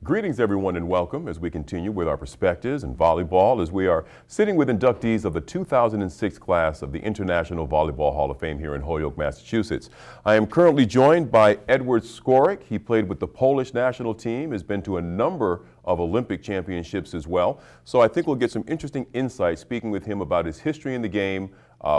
Greetings everyone and welcome as we continue with our perspectives in volleyball as we are sitting with inductees of the 2006 class of the International Volleyball Hall of Fame here in Holyoke, Massachusetts. I am currently joined by Edward Skorek. He played with the Polish national team, has been to a number of Olympic championships as well. So I think we'll get some interesting insight speaking with him about his history in the game,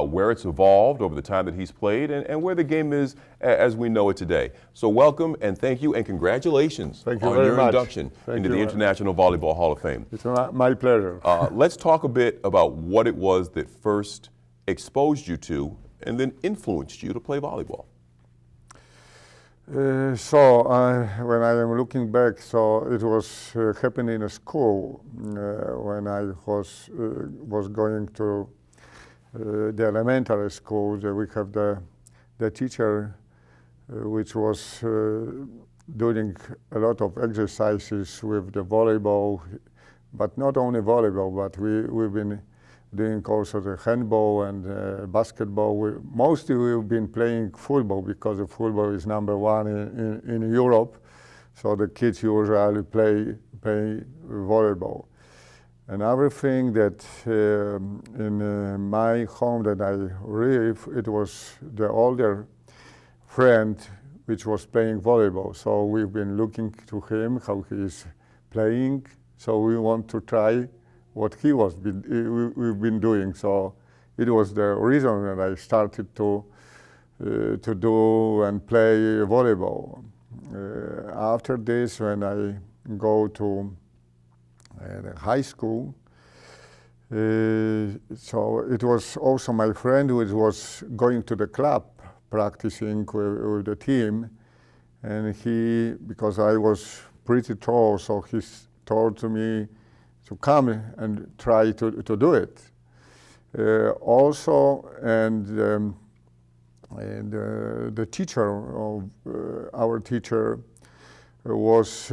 where it's evolved over the time that he's played, and where the game is as we know it today. So welcome and thank you and congratulations on your induction into the International Volleyball Hall of Fame. It's my pleasure. Let's talk a bit about what it was that first exposed you to and then influenced you to play volleyball. When I am looking back, so it was happening in a school when I was going to the elementary school. We have the teacher which was doing a lot of exercises with the volleyball, but not only volleyball, but we've been doing also the handball and basketball. Mostly we've been playing football because the football is #1 in Europe, so the kids usually play volleyball. Another thing that in my home that I live, it was the older friend which was playing volleyball. So we've been looking to him, how he is playing. So we want to try what we've been doing. So it was the reason that I started to do and play volleyball. After this, when I go to high school, so it was also my friend who was going to the club practicing with the team, and because I was pretty tall, so he told to me to come and try to do it. The teacher of our teacher was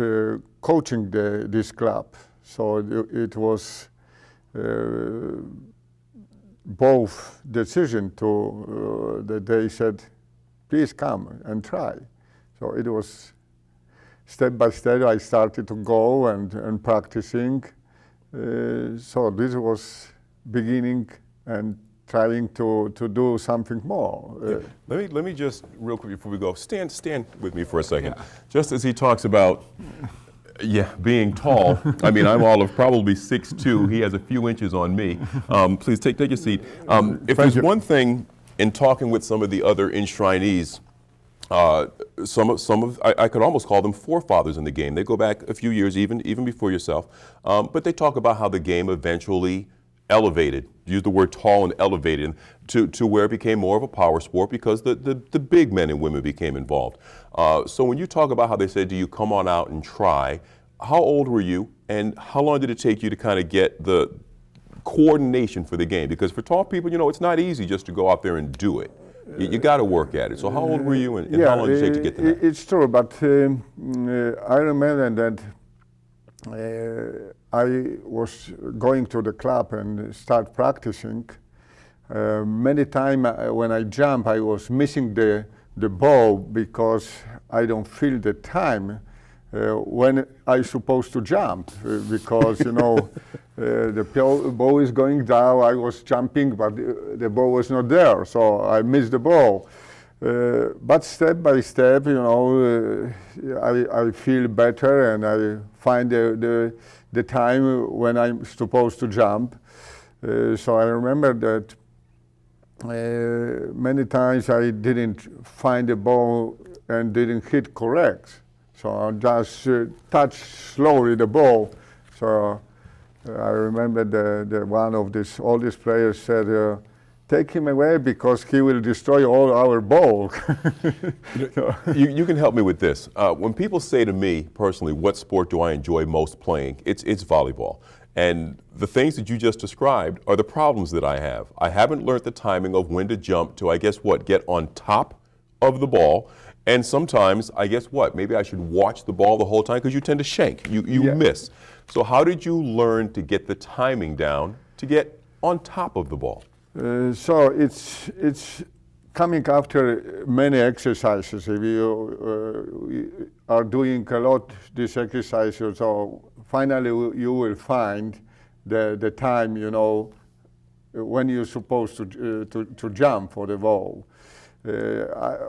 coaching this club. So it was both decision that they said, please come and try. So it was step by step. I started to go and practicing. So this was beginning and trying to do something more. Let me just real quick before we go, stand with me for a second. Yeah. Just as he talks about being tall. I mean, I'm all of probably 6'2". He has a few inches on me. Please take your seat. If there's one thing in talking with some of the other enshrinees, I could almost call them forefathers in the game. They go back a few years, even before yourself. But they talk about how the game eventually elevated, use the word tall and elevated, to where it became more of a power sport because the big men and women became involved. So when you talk about how they said, do you come on out and try, how old were you and how long did it take you to kind of get the coordination for the game? Because for tall people, it's not easy just to go out there and do it. You got to work at it. So how old were you and how long did it take to get to that? It's true, but I remember that I was going to the club and start practicing. Many times when I jump, I was missing the ball because I don't feel the time when I'm supposed to jump. Because the ball is going down. I was jumping, but the ball was not there, so I missed the ball. But step by step, I feel better and I find the time when I'm supposed to jump. So I remember that many times I didn't find the ball and didn't hit correct. So I just touch slowly the ball. So I remember the one of all these players said, take him away because he will destroy all our ball. You can help me with this. When people say to me personally, what sport do I enjoy most playing? It's volleyball. And the things that you just described are the problems that I have. I haven't learned the timing of when to jump to, get on top of the ball. And sometimes, maybe I should watch the ball the whole time because you tend to shank, you miss. So how did you learn to get the timing down to get on top of the ball? So it's coming after many exercises. If you are doing a lot these exercises, so finally you will find the time, you know, when you're supposed to jump for the ball.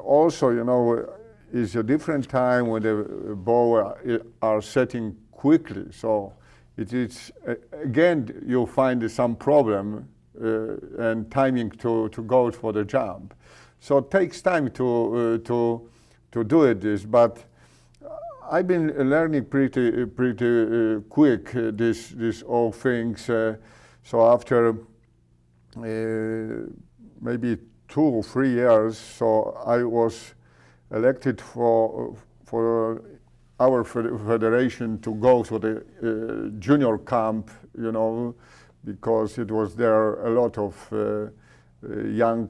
Also, you know, it's a different time when the ball are setting quickly. So it is again you find some problem and timing to go for the jump. So it takes time to do it this, but I've been learning pretty quick these all things. So after maybe 2 or 3 years, so I was elected for our federation to go to the junior camp, you know, because it was there a lot of young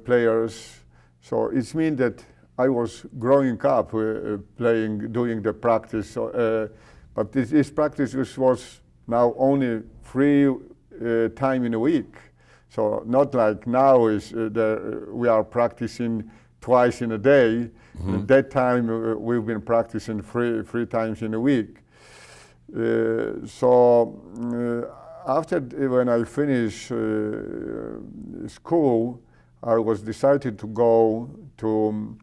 players. So it means that I was growing up doing the practice. So, but this practice was now only 3 times in a week. So not like now we are practicing twice in a day. Mm-hmm. At that time we've been practicing three times in a week. After when I finished school, I was decided to go to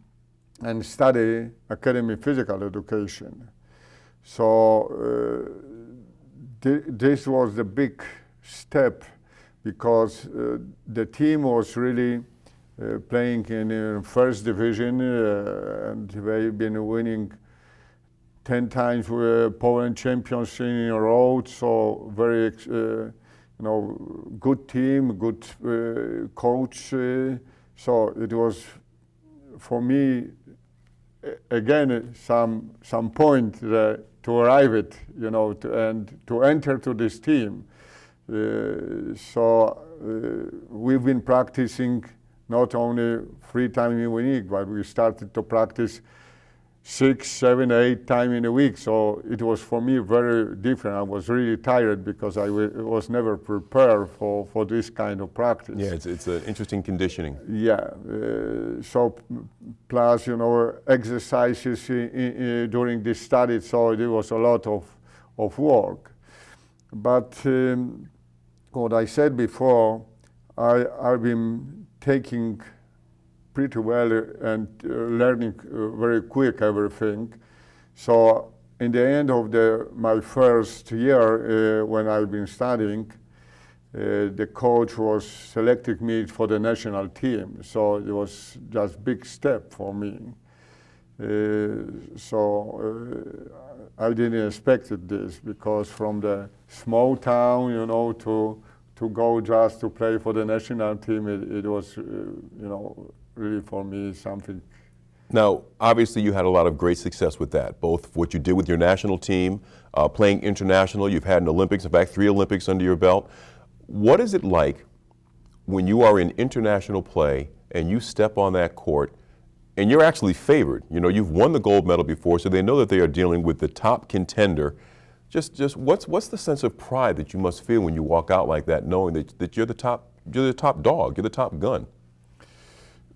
and study academy physical education. So this was the big step, because the team was really playing in first division, and they've been winning 10 times Poland champions in a row. So very, you know, good team, good coach. So it was for me again some point to arrive at, you know, and to enter to this team. We've been practicing not only 3 times in a week, but we started to practice 6, 7, 8 times in a week. So it was for me very different. I was really tired because I was never prepared for this kind of practice. Yeah, it's an interesting conditioning. Yeah. So plus, you know, exercises during this study. So it was a lot of work. But what I said before, I've been taking pretty well and learning very quick everything. So in the end of my first year when I've been studying, the coach was selecting me for the national team. So it was just big step for me. I didn't expect this, because from the small town, you know, to go just to play for the national team, it was, you know, really for me something. Now, obviously you had a lot of great success with that, both what you did with your national team, playing international. You've had an Olympics, in fact 3 Olympics under your belt. What is it like when you are in international play and you step on that court and you're actually favored? You know, you've won the gold medal before, so they know that they are dealing with the top contender. Just what's the sense of pride that you must feel when you walk out like that, knowing that you're the top dog, you're the top gun?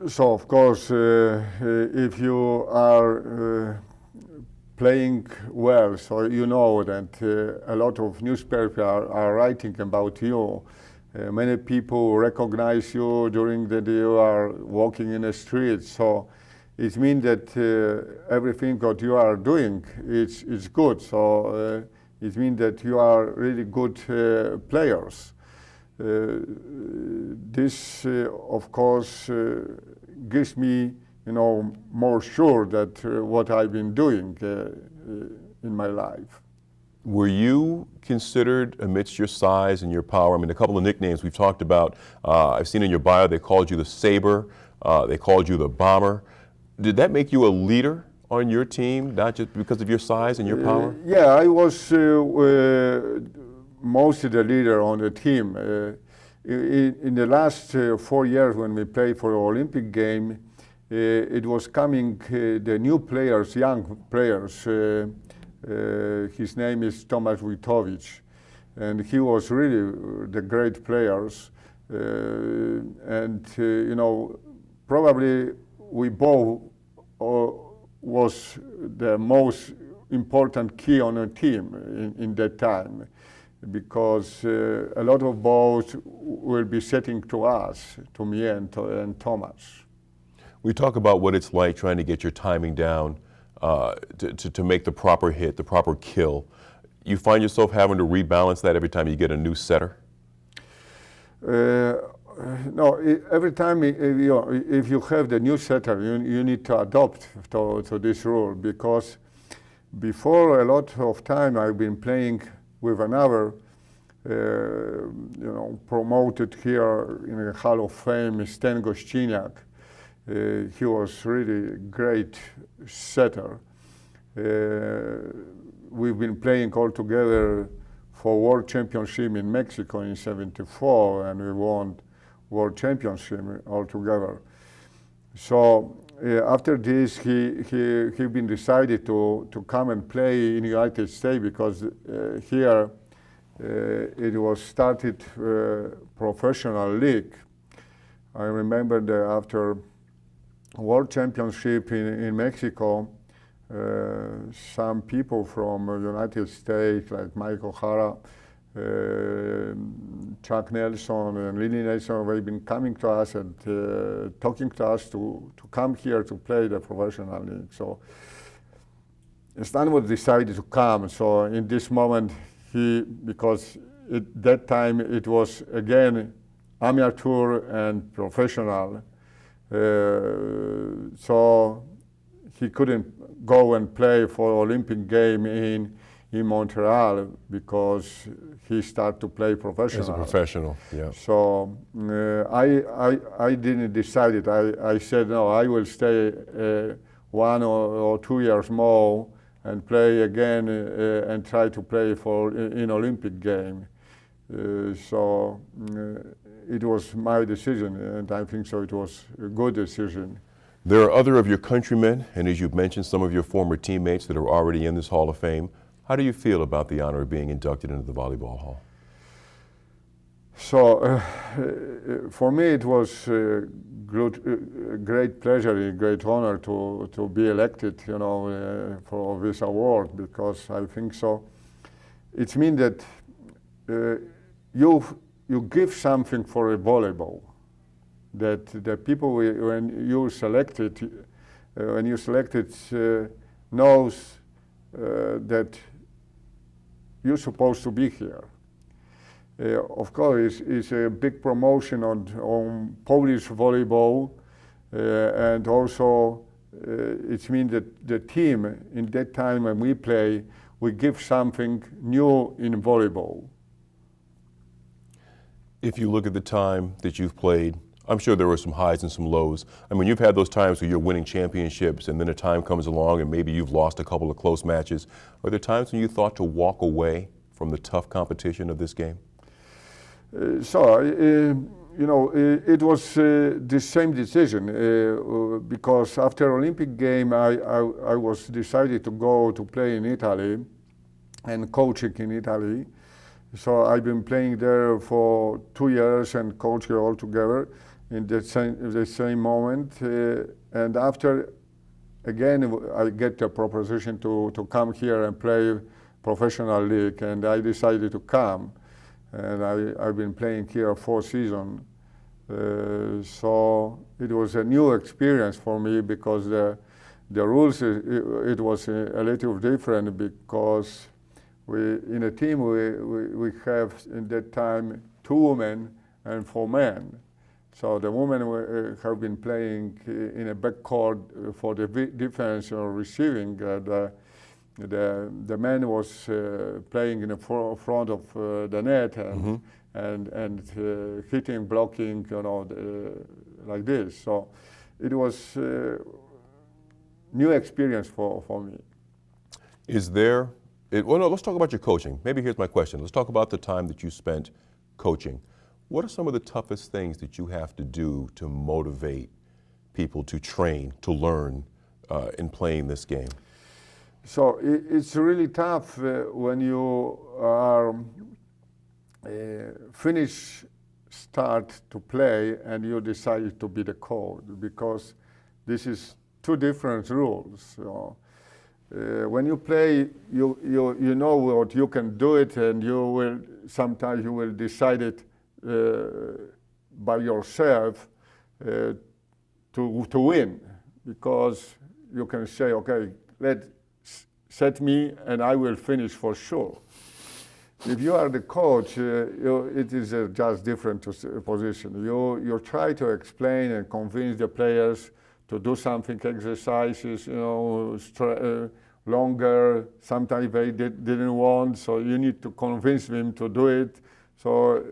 So of course, if you are playing well, so you know that a lot of newspapers are writing about you. Many people recognize you during the day you are walking in the street. So it means that everything that you are doing is good. So it means that you are really good players. This, of course, gives me, you know, more sure that what I've been doing in my life. Were you considered, amidst your size and your power, I mean, a couple of nicknames we've talked about, I've seen in your bio, they called you the Saber, they called you the Bomber. Did that make you a leader on your team, not just because of your size and your power? Yeah, I was mostly the leader on the team. In the last 4 years when we played for the Olympic game, it was coming the new players, young players. His name is Tomaszów, and he was really the great players. You know, probably we both was the most important key on a team in that time, because a lot of balls will be setting to us, to me and Thomas. We talk about what it's like trying to get your timing down to make the proper hit, the proper kill. You find yourself having to rebalance that every time you get a new setter? No, every time if you have the new setter, you need to adopt to this rule, because before a lot of time I've been playing with another, promoted here in the Hall of Fame, Sten Gościniak. He was really great setter. We've been playing all together for World Championship in Mexico in '74, and we won World Championship all together. So after this, he been decided to come and play in the United States, because here it was started professional league. I remember that after World Championship in Mexico, some people from United States, like Mike O'Hara, Chuck Nelson and Lily Nelson, they've been coming to us and talking to us to come here to play the professional league. So Stan was decided to come. So in this moment, because at that time it was again amateur and professional, so he couldn't go and play for Olympic game in Montreal, because he started to play professional. As a professional, yeah. So I didn't decide it. I said, no, I will stay 1 or 2 years more and play again and try to play in Olympic game. So it was my decision, and I think so it was a good decision. There are other of your countrymen, and as you've mentioned, some of your former teammates that are already in this Hall of Fame. How do you feel about the honor of being inducted into the Volleyball Hall? So for me it was a great pleasure, a great honor to be elected, for this award, because I think so. It means that you give something for a volleyball, that the people when you selected knows that you're supposed to be here. Of course, it's a big promotion on Polish volleyball, and also it means that the team in that time when we play, we give something new in volleyball. If you look at the time that you've played, I'm sure there were some highs and some lows. I mean, you've had those times where you're winning championships and then a time comes along and maybe you've lost a couple of close matches. Are there times when you thought to walk away from the tough competition of this game? It was the same decision, because after Olympic game I was decided to go to play in Italy and coaching in Italy. So I've been playing there for 2 years and coaching all together in the same moment. And after, again, I get a proposition to come here and play professional league, and I decided to come. And I've been playing here 4 seasons. So it was a new experience for me, because the rules, it was a little different, because in a team we have in that time 2 women and 4 men. So the women have been playing in a backcourt for the defense or receiving. The man was playing in the front of the net and hitting, blocking, like this. So it was a new experience for me. Let's talk about your coaching. Maybe here's my question. Let's talk about the time that you spent coaching. What are some of the toughest things that you have to do to motivate people to train, to learn in playing this game? So it's really tough when you are finish start to play and you decide to be the coach, because this is two different rules. So, when you play, you know what you can do it, and sometimes you will decide it by yourself to win, because you can say, okay, set me and I will finish for sure. If you are the coach, it is just different position. You try to explain and convince the players to do something, exercises, longer. Sometimes they didn't want, so you need to convince them to do it. So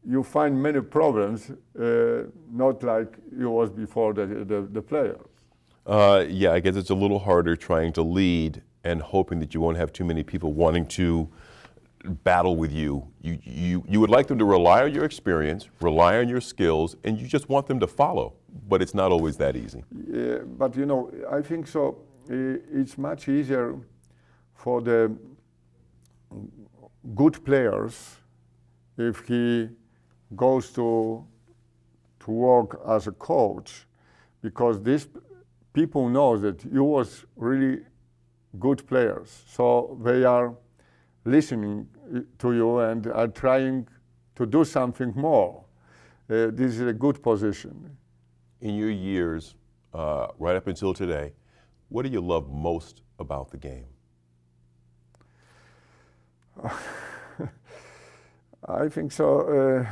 you find many problems, not like it was before the players. Yeah, I guess it's a little harder trying to lead and hoping that you won't have too many people wanting to battle with you. You would like them to rely on your experience, rely on your skills, and you just want them to follow. But it's not always that easy. Yeah, but I think so. It's much easier for the good players if he goes to work as a coach, because these people know that you was really good players, so they are listening to you and are trying to do something more. This is a good position. In your years, right up until today, what do you love most about the game? I think so.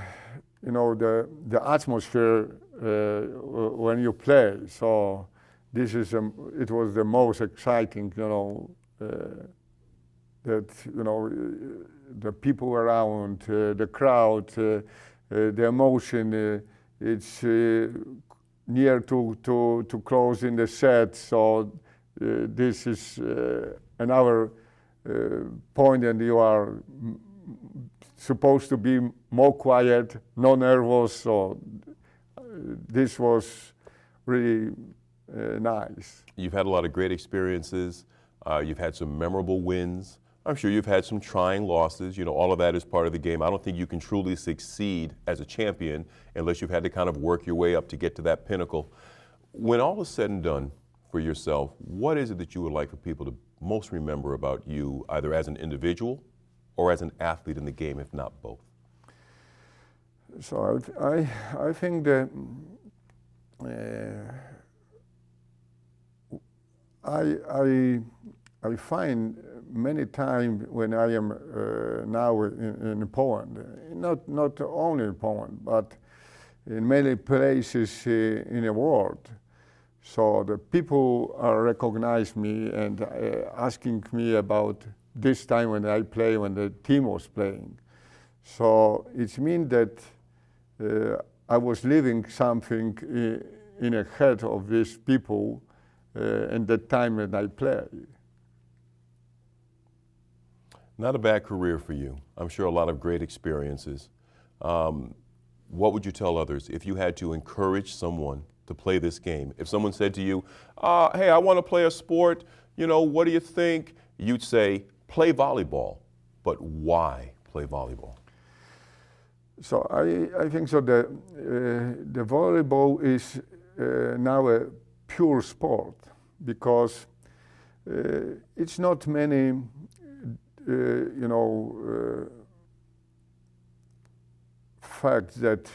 The atmosphere when you play. So this is it was the most exciting. That the people around, the crowd, the emotion. It's near to close in the set. So this is another point, and you are supposed to be more quiet, no nervous. So this was really nice. You've had a lot of great experiences. You've had some memorable wins. I'm sure you've had some trying losses. All of that is part of the game. I don't think you can truly succeed as a champion unless you've had to kind of work your way up to get to that pinnacle. When all is said and done for yourself, what is it that you would like for people to most remember about you, either as an individual or as an athlete in the game, if not both? So I think that I find many times when I am now in Poland, not only in Poland, but in many places in the world. So the people recognize me and asking me about this time when I play, when the team was playing. So it means that I was living something in the head of these people in the time when I play. Not a bad career for you. I'm sure a lot of great experiences. What would you tell others if you had to encourage someone to play this game? If someone said to you, hey, I want to play a sport, what do you think? You'd say, play volleyball. But why play volleyball? So I think so the volleyball is now a pure sport, because it's not many fact that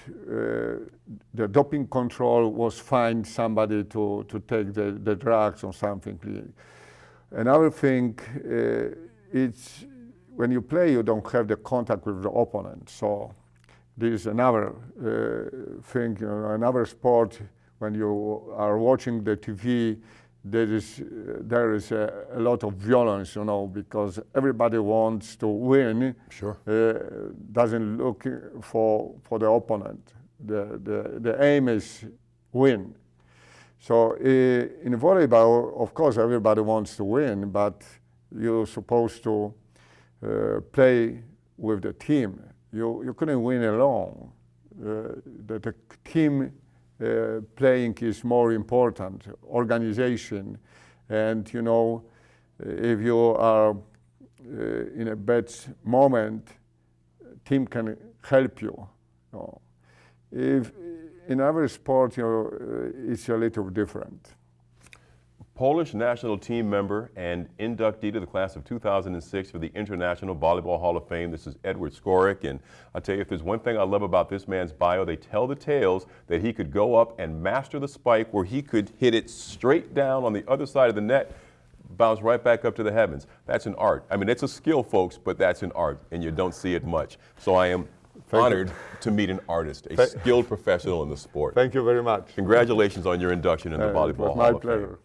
the doping control was fined somebody to take the drugs or something. Another thing, it's when you play, you don't have the contact with the opponent. So this is another thing, another sport. When you are watching the TV, there is a lot of violence, because everybody wants to win. Sure. Doesn't look for the opponent. The aim is win. So in volleyball, of course, everybody wants to win, but you're supposed to play with the team. You couldn't win alone. The team playing is more important, organization, and if you are in a bad moment, team can help you. if in every sport, it's a little different. Polish national team member and inductee to the class of 2006 for the International Volleyball Hall of Fame. This is Edward Skorek, and I'll tell you, if there's one thing I love about this man's bio, they tell the tales that he could go up and master the spike where he could hit it straight down on the other side of the net, bounce right back up to the heavens. That's an art. I mean, it's a skill, folks, but that's an art, and you don't see it much. So I am honored to meet an artist, a skilled professional in the sport. Thank you very much. Congratulations on your induction in the Volleyball It was Hall my of Fame. pleasure.